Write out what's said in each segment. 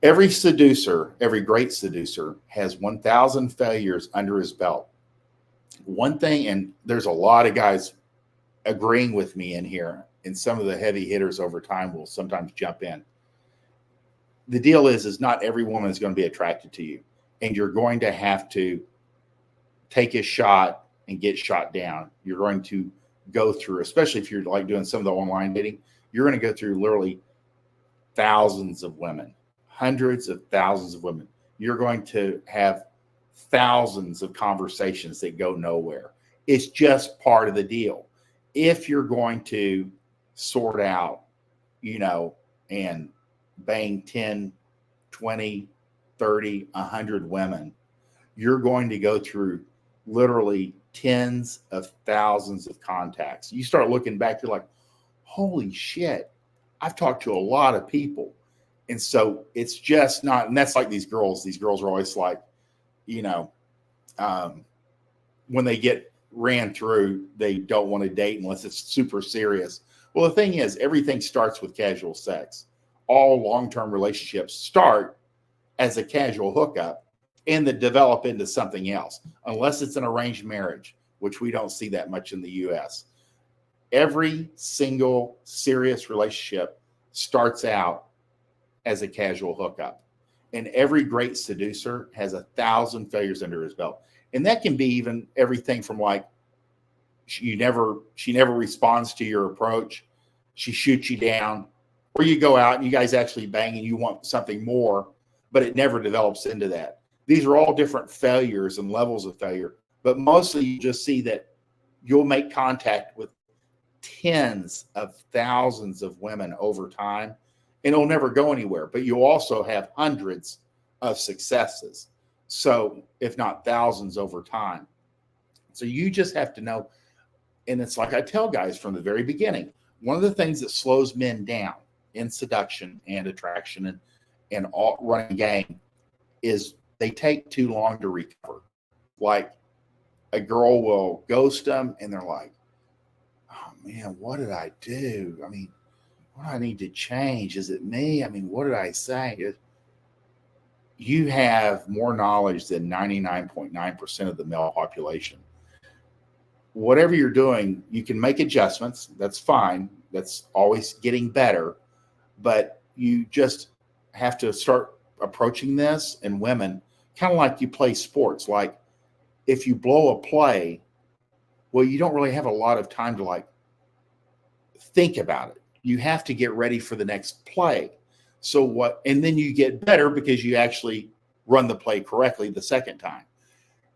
Every seducer, every great seducer has 1,000 failures under his belt. One thing, and there's a lot of guys agreeing with me in here, and some of the heavy hitters over time will sometimes jump in. The deal is not every woman is going to be attracted to you, and you're going to have to take a shot and get shot down. You're going to go through, especially if you're like doing some of the online dating, you're going to go through literally thousands of women, hundreds of thousands of women. You're going to have thousands of conversations that go nowhere. It's just part of the deal. If you're going to sort out, and bang 10, 20, 30, 100 women, you're going to go through literally tens of thousands of contacts. You start looking back, you're like, holy shit, I've talked to a lot of people. And so it's just not, and that's like these girls are always like, when they get ran through, they don't want to date unless it's super serious. Well, the thing is, everything starts with casual sex. All long-term relationships start as a casual hookup and that develop into something else, unless it's an arranged marriage, which we don't see that much in the U.S. Every single serious relationship starts out as a casual hookup. And every great seducer has 1,000 failures under his belt. And that can be even everything from like, she never responds to your approach. She shoots you down, or you go out and you guys actually bang and you want something more, but it never develops into that. These are all different failures and levels of failure, but mostly you just see that you'll make contact with tens of thousands of women over time, and it'll never go anywhere, but you'll also have hundreds of successes. So if not thousands over time. So you just have to know. And it's like I tell guys from the very beginning, one of the things that slows men down in seduction and attraction and all running game is they take too long to recover. Like a girl will ghost them and they're like, oh man, what did I do? I mean, what do I need to change? Is it me? I mean, what did I say? You have more knowledge than 99.9% of the male population. Whatever you're doing, you can make adjustments. That's fine. That's always getting better. But you just have to start approaching this, and women, kind of like you play sports. Like if you blow a play, well, you don't really have a lot of time to like think about it. You have to get ready for the next play. So what, and then you get better because you actually run the play correctly the second time.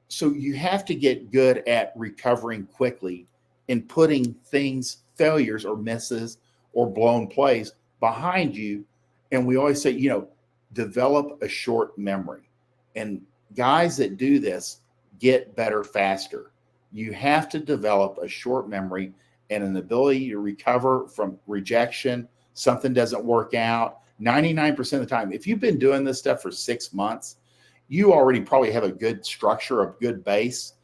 So you have to get good at recovering quickly and putting things, failures or misses or blown plays behind you. And we always say, develop a short memory. And guys that do this get better faster. You have to develop a short memory and an ability to recover from rejection. Something doesn't work out. 99% of the time, if you've been doing this stuff for 6 months, you already probably have a good structure, a good base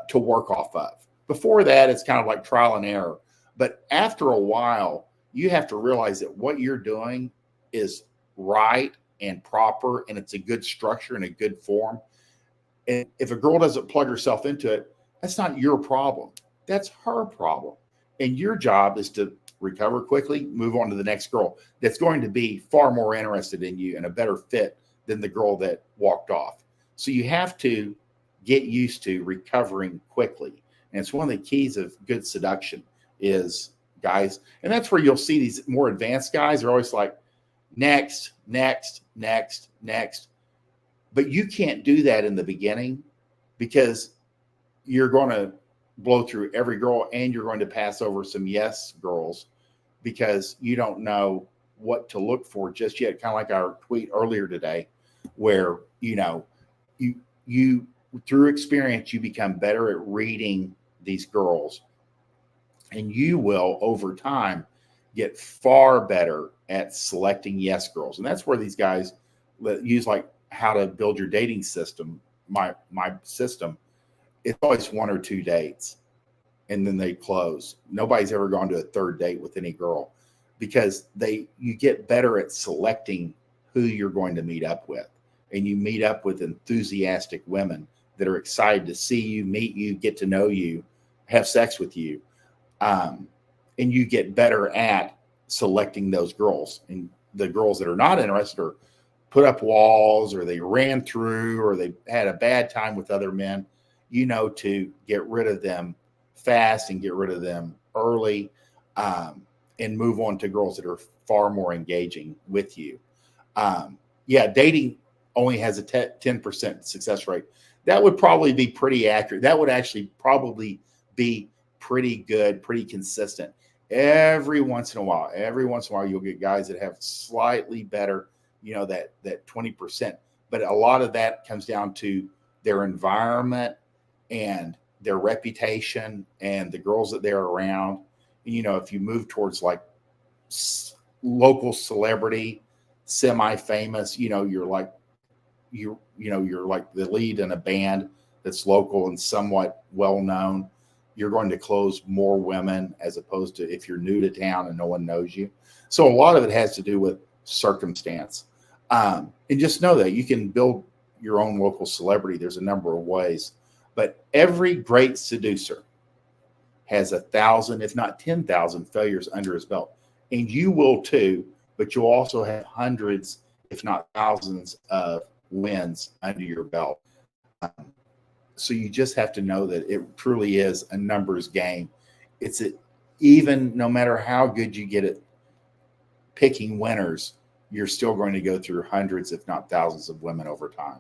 to work off of. Before that, it's kind of like trial and error. But after a while, you have to realize that what you're doing is right and proper, and it's a good structure and a good form. And if a girl doesn't plug herself into it, that's not your problem. That's her problem. And your job is to recover quickly, move on to the next girl that's going to be far more interested in you and a better fit than the girl that walked off. So you have to get used to recovering quickly. And it's one of the keys of good seduction is guys. And that's where you'll see these more advanced guys are always like, next, next, next, next. But you can't do that in the beginning because you're going to blow through every girl and you're going to pass over some yes girls because you don't know what to look for just yet. Kind of like our tweet earlier today, where, you through experience, you become better at reading these girls, and you will over time get far better at selecting yes girls. And that's where these guys use like how to build your dating system. My system, it's always 1 or 2 dates and then they close. Nobody's ever gone to a third date with any girl because you get better at selecting who you're going to meet up with. And you meet up with enthusiastic women that are excited to see you, meet you, get to know you, have sex with you. And you get better at selecting those girls. And the girls that are not interested or put up walls, or they ran through, or they had a bad time with other men, you know, to get rid of them fast and get rid of them early, and move on to girls that are far more engaging with you. Yeah, dating only has a 10% success rate. That would probably be pretty accurate. That would actually probably be pretty good, pretty consistent. Every once in a while, you'll get guys that have slightly better, you know, that 20%. But a lot of that comes down to their environment and their reputation and the girls that they're around. You know, if you move towards like local celebrity, semi-famous, you know, you're like the lead in a band that's local and somewhat well known, you're going to close more women as opposed to if you're new to town and no one knows you. So a lot of it has to do with circumstance. And just know that you can build your own local celebrity. There's a number of ways, but every great seducer has 1,000, if not 10,000 failures under his belt. And you will too, but you'll also have hundreds, if not thousands of wins under your belt. So you just have to know that it truly is a numbers game. Even no matter how good you get at picking winners, you're still going to go through hundreds, if not thousands of women over time.